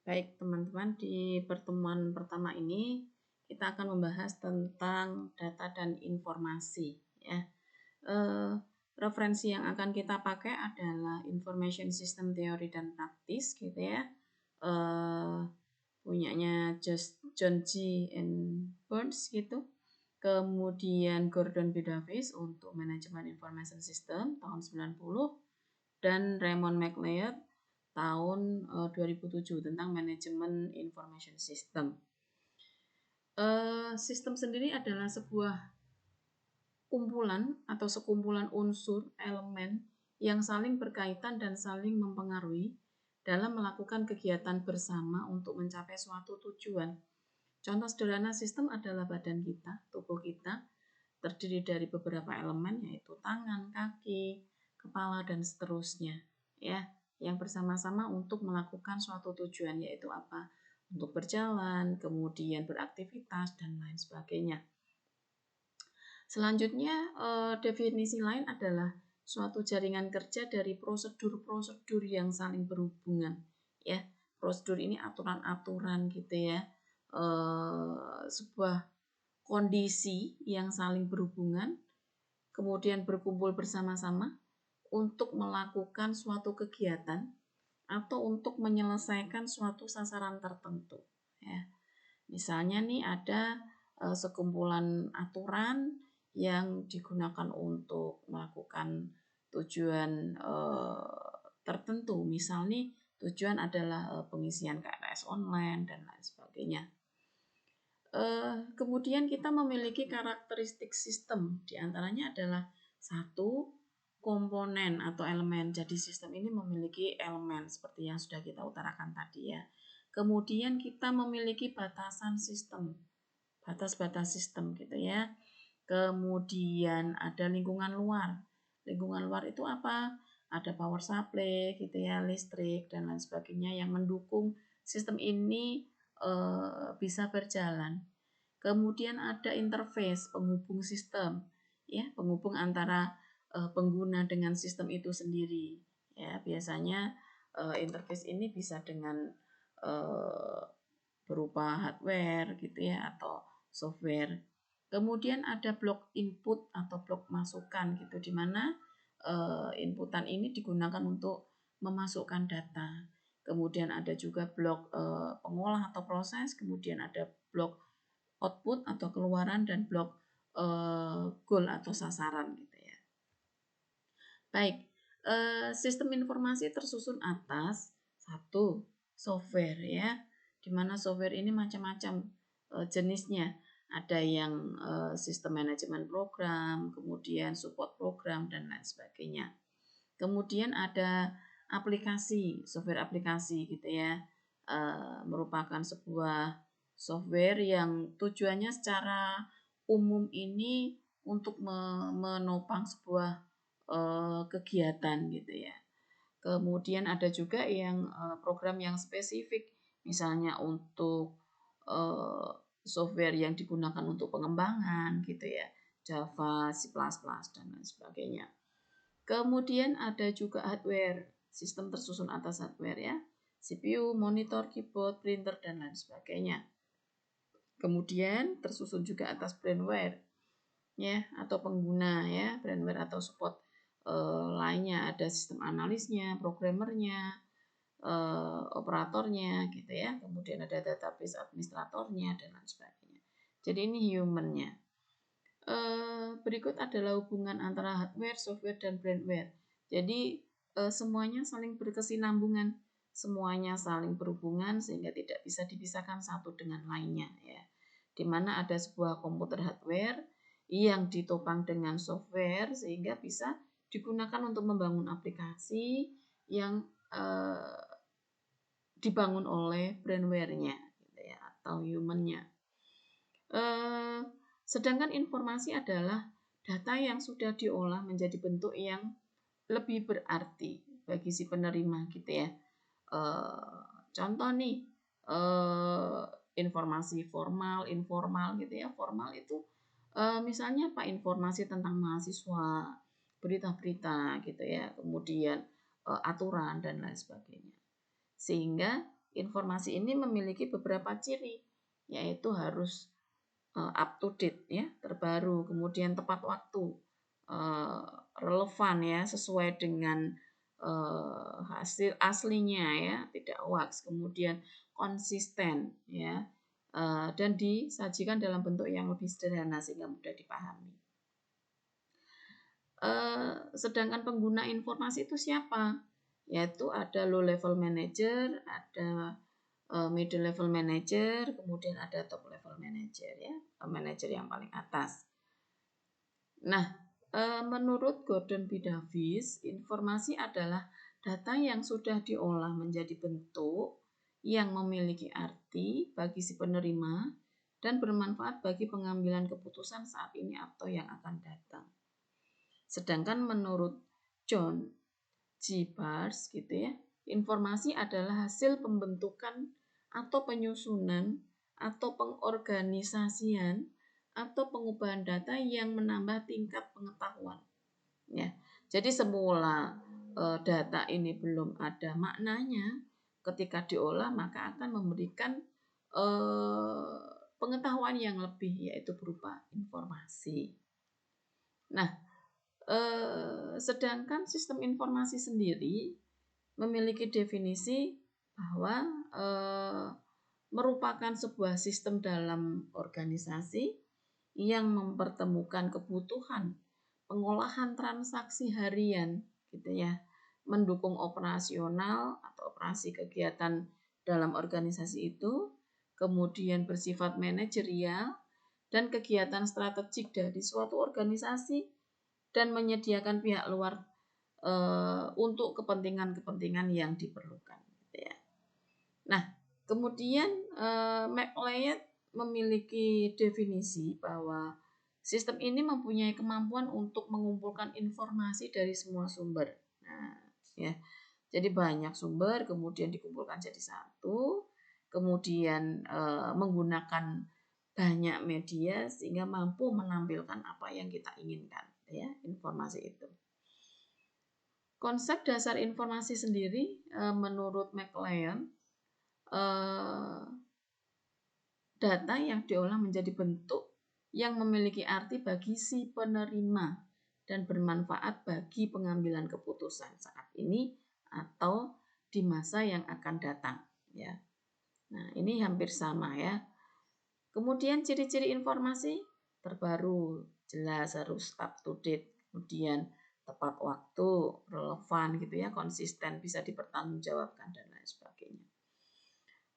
Baik teman-teman, di pertemuan pertama ini kita akan membahas tentang data dan informasi ya. Referensi yang akan kita pakai adalah Information System Theory dan Practice gitu ya. Punyanya John G. and Burns gitu. Kemudian Gordon B. Davis untuk Management Information System tahun 90 dan Raymond McLeod tahun 2007 tentang Manajemen Information System. Sistem sendiri adalah sebuah kumpulan atau sekumpulan unsur elemen yang saling berkaitan dan saling mempengaruhi dalam melakukan kegiatan bersama untuk mencapai suatu tujuan. Contoh sederhana sistem adalah badan kita, tubuh kita, terdiri dari beberapa elemen yaitu tangan, kaki, kepala, dan seterusnya. Ya, yang bersama-sama untuk melakukan suatu tujuan yaitu apa? Untuk berjalan, kemudian beraktivitas dan lain sebagainya. Selanjutnya definisi lain adalah suatu jaringan kerja dari prosedur-prosedur yang saling berhubungan. Ya, prosedur ini aturan-aturan gitu ya. Sebuah kondisi yang saling berhubungan, kemudian berkumpul bersama-sama untuk melakukan suatu kegiatan atau untuk menyelesaikan suatu sasaran tertentu. Ya. Misalnya nih ada sekumpulan aturan yang digunakan untuk melakukan tujuan tertentu. Misalnya tujuan adalah pengisian KRS online dan lain sebagainya. Kemudian kita memiliki karakteristik sistem, diantaranya adalah satu komponen atau elemen. Jadi sistem ini memiliki elemen seperti yang sudah kita utarakan tadi ya. Kemudian kita memiliki batasan sistem, batas-batas sistem gitu ya. Kemudian ada lingkungan luar. Lingkungan luar itu apa? Ada power supply gitu ya, listrik dan lain sebagainya yang mendukung sistem ini bisa berjalan. Kemudian ada interface, penghubung sistem, ya, penghubung antara pengguna dengan sistem itu sendiri. Ya, biasanya interface ini bisa dengan berupa hardware gitu ya atau software. Kemudian ada blok input atau blok masukan gitu, di mana inputan ini digunakan untuk memasukkan data. Kemudian ada juga blok pengolah atau proses, kemudian ada blok output atau keluaran dan blok goal atau sasaran gitu ya. Baik, sistem informasi tersusun atas satu software ya, di mana software ini macam-macam jenisnya. Ada yang sistem manajemen program, kemudian support program dan lain sebagainya. Kemudian ada aplikasi, software aplikasi gitu ya, merupakan sebuah software yang tujuannya secara umum ini untuk menopang sebuah kegiatan gitu ya. Kemudian ada juga yang program yang spesifik, misalnya untuk software yang digunakan untuk pengembangan gitu ya, Java, C++ dan lain sebagainya. Kemudian ada juga hardware, sistem tersusun atas hardware ya, CPU, monitor, keyboard, printer dan lain sebagainya. Kemudian tersusun juga atas brandware ya atau pengguna ya, brandware atau support lainnya, ada sistem analisnya, programmernya, operatornya gitu ya. Kemudian ada database administratornya dan lain sebagainya. Jadi ini human-nya. Berikut adalah hubungan antara hardware, software, dan brandware. Jadi semuanya saling berkesinambungan, semuanya saling berhubungan sehingga tidak bisa dipisahkan satu dengan lainnya ya. Di mana ada sebuah komputer hardware yang ditopang dengan software sehingga bisa digunakan untuk membangun aplikasi yang dibangun oleh brandware-nya gitu ya, atau human-nya. Sedangkan informasi adalah data yang sudah diolah menjadi bentuk yang lebih berarti bagi si penerima gitu ya. Contoh nih, informasi formal, informal gitu ya. Formal itu misalnya apa, informasi tentang mahasiswa, berita-berita gitu ya, kemudian aturan dan lain sebagainya. Sehingga informasi ini memiliki beberapa ciri, yaitu harus up to date ya, terbaru, kemudian tepat waktu, relevan ya, sesuai dengan hasil aslinya ya, tidak hoax, kemudian konsisten ya, dan disajikan dalam bentuk yang lebih sederhana sehingga mudah dipahami. Sedangkan pengguna informasi itu siapa? Yaitu ada low level manager, ada middle level manager, kemudian ada top level manager ya, manager yang paling atas. Nah, menurut Gordon B. Davis, informasi adalah data yang sudah diolah menjadi bentuk yang memiliki arti bagi si penerima dan bermanfaat bagi pengambilan keputusan saat ini atau yang akan datang. Sedangkan menurut John G. Bars gitu ya, informasi adalah hasil pembentukan atau penyusunan atau pengorganisasian atau pengubahan data yang menambah tingkat pengetahuan. Ya, jadi semula data ini belum ada maknanya, ketika diolah maka akan memberikan pengetahuan yang lebih, yaitu berupa informasi. Nah, sedangkan sistem informasi sendiri memiliki definisi bahwa merupakan sebuah sistem dalam organisasi yang mempertemukan kebutuhan pengolahan transaksi harian gitu ya, mendukung operasional atau operasi kegiatan dalam organisasi itu, kemudian bersifat manajerial dan kegiatan strategik dari suatu organisasi, dan menyediakan pihak luar untuk kepentingan-kepentingan yang diperlukan. Gitu ya. Nah, kemudian McLeod memiliki definisi bahwa sistem ini mempunyai kemampuan untuk mengumpulkan informasi dari semua sumber. Nah, ya, jadi banyak sumber kemudian dikumpulkan jadi satu, kemudian menggunakan banyak media sehingga mampu menampilkan apa yang kita inginkan, ya, informasi itu. Konsep dasar informasi sendiri menurut McLeod, data yang diolah menjadi bentuk yang memiliki arti bagi si penerima dan bermanfaat bagi pengambilan keputusan saat ini atau di masa yang akan datang, ya. Nah, ini hampir sama ya. Kemudian ciri-ciri informasi terbaru, jelas harus up to date, kemudian tepat waktu, relevan gitu ya, konsisten, bisa dipertanggungjawabkan dan lain sebagainya.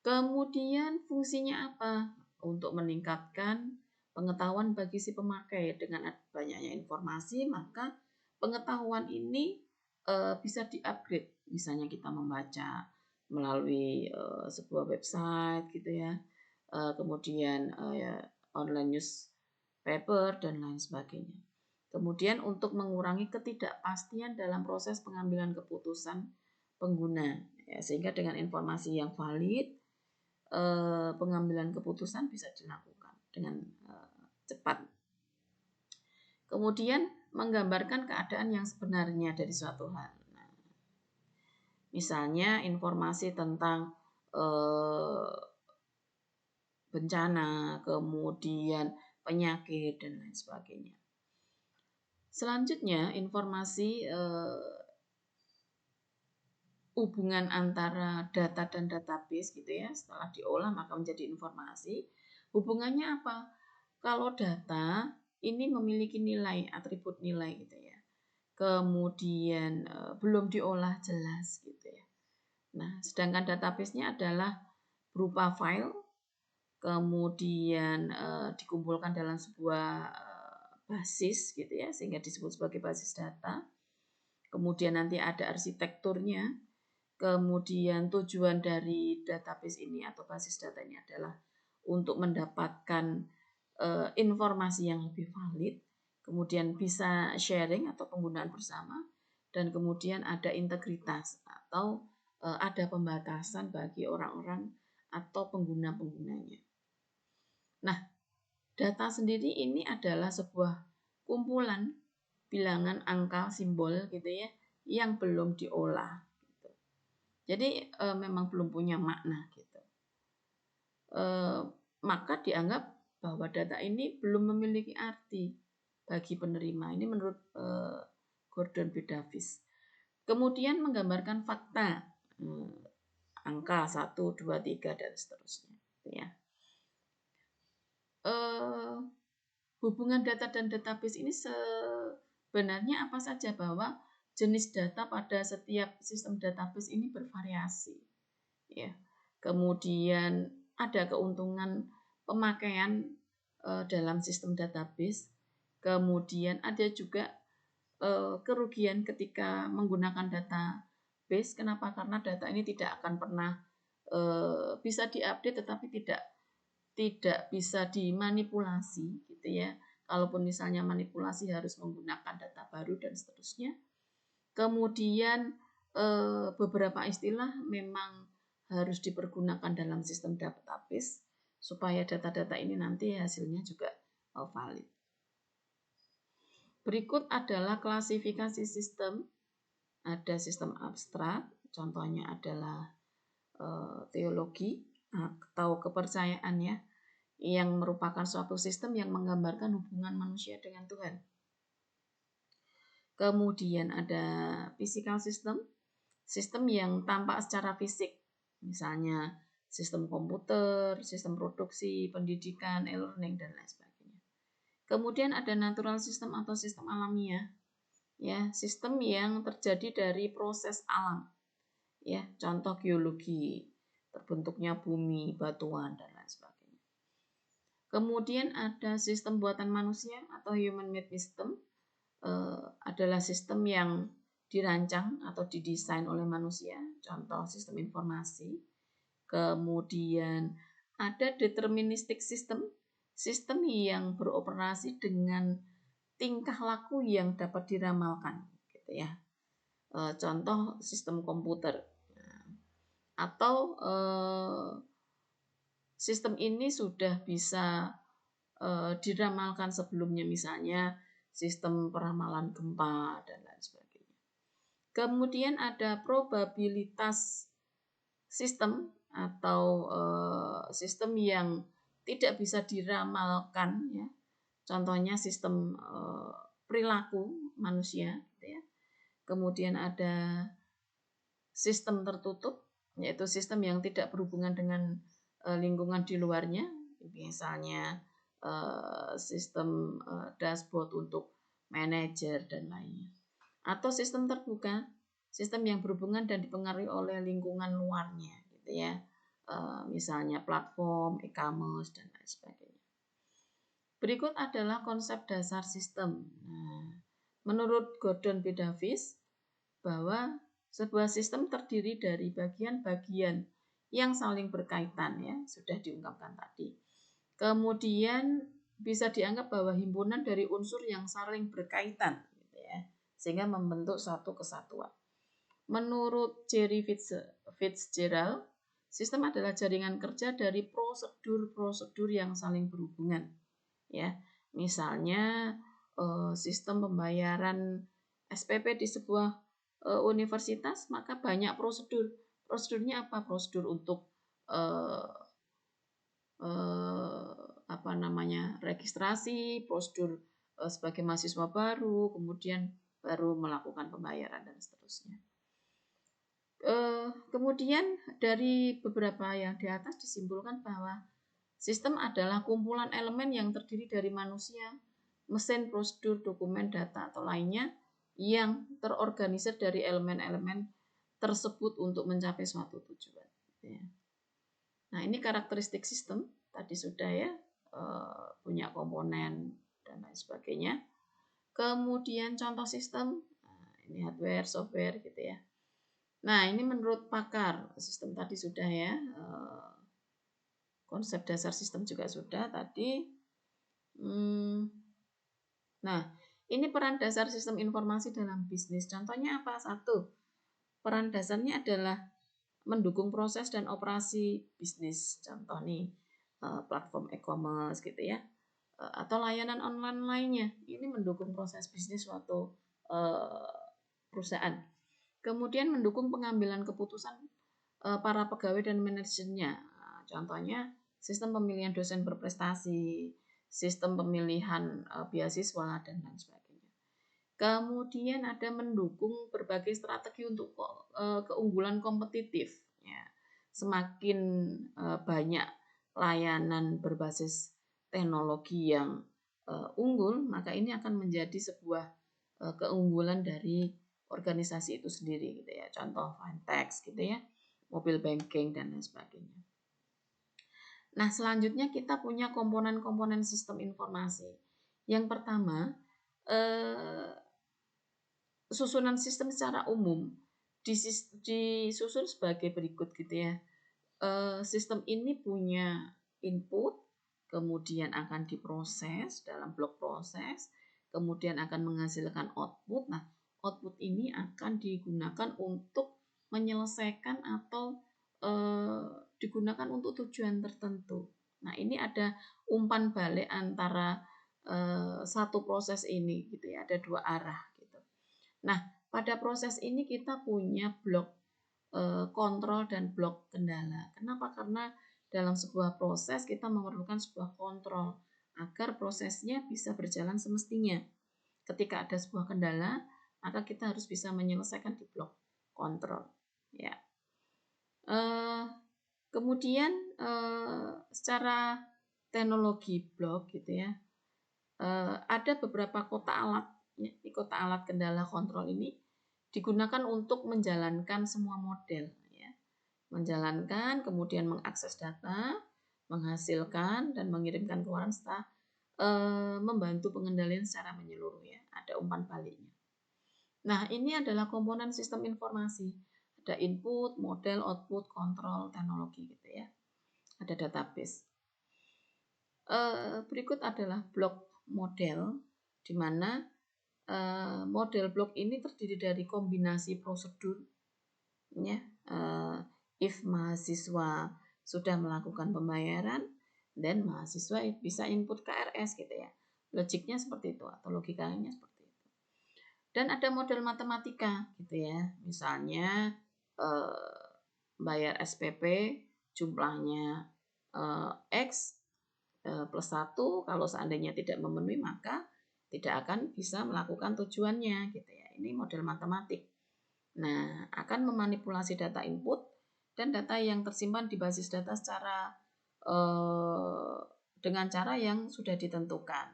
Kemudian fungsinya apa? Untuk meningkatkan pengetahuan bagi si pemakai. Dengan banyaknya informasi, maka pengetahuan ini bisa di-upgrade. Misalnya kita membaca melalui sebuah website gitu ya. Kemudian online newspaper dan lain sebagainya. Kemudian untuk mengurangi ketidakpastian dalam proses pengambilan keputusan pengguna, ya, sehingga dengan informasi yang valid pengambilan keputusan bisa dilakukan dengan cepat. Kemudian menggambarkan keadaan yang sebenarnya dari suatu hal. Nah, misalnya informasi tentang bencana, kemudian penyakit dan lain sebagainya. Selanjutnya informasi hubungan antara data dan database gitu ya, setelah diolah maka menjadi informasi. Hubungannya apa? Kalau data ini memiliki nilai, atribut nilai gitu ya. Kemudian belum diolah jelas gitu ya. Nah, sedangkan database-nya adalah berupa file, kemudian dikumpulkan dalam sebuah basis gitu ya, sehingga disebut sebagai basis data. Kemudian nanti ada arsitekturnya. Kemudian tujuan dari database ini atau basis data ini adalah untuk mendapatkan informasi yang lebih valid, kemudian bisa sharing atau penggunaan bersama, dan kemudian ada integritas atau ada pembatasan bagi orang-orang atau pengguna-penggunanya. Nah, data sendiri ini adalah sebuah kumpulan bilangan angka simbol gitu ya, yang belum diolah. Jadi memang belum punya makna gitu. Maka dianggap bahwa data ini belum memiliki arti bagi penerima. Ini menurut Gordon B. Davis. Kemudian menggambarkan fakta, angka 1, 2, 3 dan seterusnya. Ya. Hubungan data dan database ini sebenarnya apa saja, bahwa jenis data pada setiap sistem database ini bervariasi. Ya. Kemudian ada keuntungan pemakaian dalam sistem database. Kemudian ada juga kerugian ketika menggunakan database. Kenapa? Karena data ini tidak akan pernah bisa diupdate, tetapi tidak bisa dimanipulasi gitu ya. Kalaupun misalnya manipulasi harus menggunakan data baru dan seterusnya. Kemudian beberapa istilah memang harus dipergunakan dalam sistem database supaya data-data ini nanti hasilnya juga valid. Berikut adalah klasifikasi sistem. Ada sistem abstrak, contohnya adalah teologi atau kepercayaan ya, yang merupakan suatu sistem yang menggambarkan hubungan manusia dengan Tuhan. Kemudian ada physical system, sistem yang tampak secara fisik, misalnya sistem komputer, sistem produksi, pendidikan, e-learning dan lain sebagainya. Kemudian ada natural system atau sistem alamiah, ya, sistem yang terjadi dari proses alam, ya, contoh geologi, terbentuknya bumi, batuan dan lain sebagainya. Kemudian ada sistem buatan manusia atau human made system, adalah sistem yang dirancang atau didesain oleh manusia, contoh sistem informasi. Kemudian ada deterministic system, sistem yang beroperasi dengan tingkah laku yang dapat diramalkan, gitu ya. Contoh sistem komputer. Atau sistem ini sudah bisa diramalkan sebelumnya, misalnya sistem peramalan gempa dan lain sebagainya. Kemudian ada probabilitas sistem atau sistem yang tidak bisa diramalkan ya. Contohnya sistem perilaku manusia gitu ya. Kemudian ada sistem tertutup, yaitu sistem yang tidak berhubungan dengan lingkungan di luarnya, misalnya sistem dashboard untuk manajer dan lainnya. Atau sistem terbuka, sistem yang berhubungan dan dipengaruhi oleh lingkungan luarnya, gitu ya. Misalnya platform, e-commerce dan lain sebagainya. Berikut adalah konsep dasar sistem. Nah, menurut Gordon B. Davis, bahwa sebuah sistem terdiri dari bagian-bagian yang saling berkaitan ya, sudah diungkapkan tadi. Kemudian bisa dianggap bahwa himpunan dari unsur yang saling berkaitan gitu ya, sehingga membentuk satu kesatuan. Menurut Jerry Fitzgerald, sistem adalah jaringan kerja dari prosedur-prosedur yang saling berhubungan. Ya, misalnya sistem pembayaran SPP di sebuah universitas, maka banyak prosedur. Prosedurnya apa? Prosedur untuk registrasi, prosedur sebagai mahasiswa baru, kemudian baru melakukan pembayaran dan seterusnya. Kemudian dari beberapa yang di atas disimpulkan bahwa sistem adalah kumpulan elemen yang terdiri dari manusia, mesin, prosedur, dokumen, data atau lainnya yang terorganisir dari elemen-elemen tersebut untuk mencapai suatu tujuan. Nah, ini karakteristik sistem tadi sudah ya, punya komponen dan lain sebagainya. Kemudian contoh sistem, ini hardware, software gitu ya. Nah, ini menurut pakar sistem tadi sudah ya, konsep dasar sistem juga sudah tadi. Nah, ini peran dasar sistem informasi dalam bisnis. Contohnya apa? 1, peran dasarnya adalah mendukung proses dan operasi bisnis. Contoh nih, platform e-commerce gitu ya, atau layanan online lainnya. Ini mendukung proses bisnis suatu perusahaan. Kemudian mendukung pengambilan keputusan para pegawai dan manajernya. Nah, contohnya sistem pemilihan dosen berprestasi, sistem pemilihan beasiswa dan lain sebagainya. Kemudian ada mendukung berbagai strategi untuk keunggulan kompetitif. Ya. Semakin banyak layanan berbasis teknologi yang unggul, maka ini akan menjadi sebuah keunggulan dari organisasi itu sendiri, gitu ya. Contoh fintech, gitu ya, mobile banking dan lain sebagainya. Nah, selanjutnya kita punya komponen-komponen sistem informasi. Yang pertama, susunan sistem secara umum disusun sebagai berikut, gitu ya. Sistem ini punya input, kemudian akan diproses dalam blok proses, kemudian akan menghasilkan output. Nah, output ini akan digunakan untuk menyelesaikan atau digunakan untuk tujuan tertentu. Nah, ini ada umpan balik antara satu proses ini, gitu ya, ada dua arah gitu. Nah, pada proses ini kita punya blok kontrol dan blok kendala. Kenapa? Karena dalam sebuah proses kita memerlukan sebuah kontrol agar prosesnya bisa berjalan semestinya. Ketika ada sebuah kendala, maka kita harus bisa menyelesaikan di blok kontrol. Ya. Kemudian secara teknologi blok, gitu ya, ada beberapa kotak alat. Ya, di kotak alat kendala kontrol ini digunakan untuk menjalankan semua model, ya. Menjalankan, kemudian mengakses data, menghasilkan dan mengirimkan keluaran serta membantu pengendalian secara menyeluruh, ya. Ada umpan baliknya. Nah, ini adalah komponen sistem informasi. Ada input, model, output, kontrol, teknologi, gitu ya. Ada database. Berikut adalah blok model, di mana model blok ini terdiri dari kombinasi prosedur, ya. If mahasiswa sudah melakukan pembayaran, dan mahasiswa bisa input KRS, gitu ya. Logiknya seperti itu atau logikanya seperti itu. Dan ada model matematika, gitu ya. Misalnya bayar SPP jumlahnya X plus 1, kalau seandainya tidak memenuhi maka tidak akan bisa melakukan tujuannya, gitu ya. Ini model matematik. Nah, akan memanipulasi data input dan data yang tersimpan di basis data secara dengan cara yang sudah ditentukan,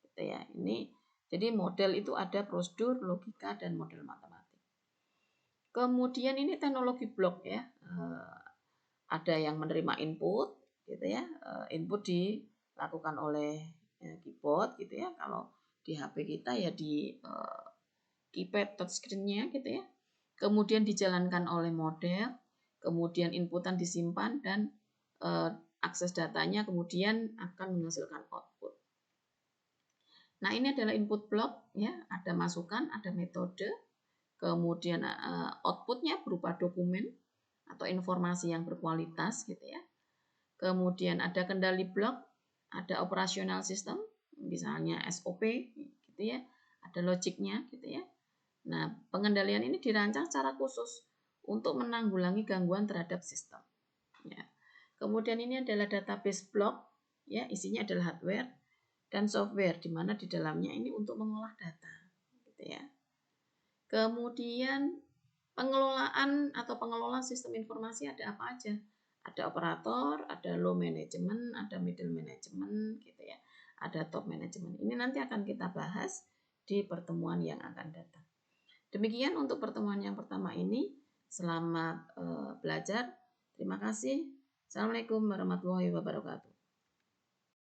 gitu ya. Ini jadi model itu ada prosedur, logika, dan model matematik. Kemudian ini teknologi blok, ya. Ada yang menerima input, gitu ya. Input dilakukan oleh keyboard, gitu ya. Kalau di HP kita ya di keypad touchscreen-nya, gitu ya. Kemudian dijalankan oleh model, kemudian inputan disimpan dan akses datanya kemudian akan menghasilkan output. Nah, ini adalah input block, ya. Ada masukan, ada metode, kemudian outputnya berupa dokumen atau informasi yang berkualitas, gitu ya. Kemudian ada kendali blok, ada operasional system, misalnya SOP, gitu ya. Ada logiknya, gitu ya. Nah, pengendalian ini dirancang secara khusus untuk menanggulangi gangguan terhadap sistem. Ya. Kemudian ini adalah database block, ya, isinya adalah hardware dan software, di mana di dalamnya ini untuk mengolah data, gitu ya. Kemudian pengelolaan atau pengelola sistem informasi ada apa aja? Ada operator, ada low management, ada middle management, gitu ya. Ada top management. Ini nanti akan kita bahas di pertemuan yang akan datang. Demikian untuk pertemuan yang pertama ini. Selamat belajar. Terima kasih. Assalamualaikum warahmatullahi wabarakatuh.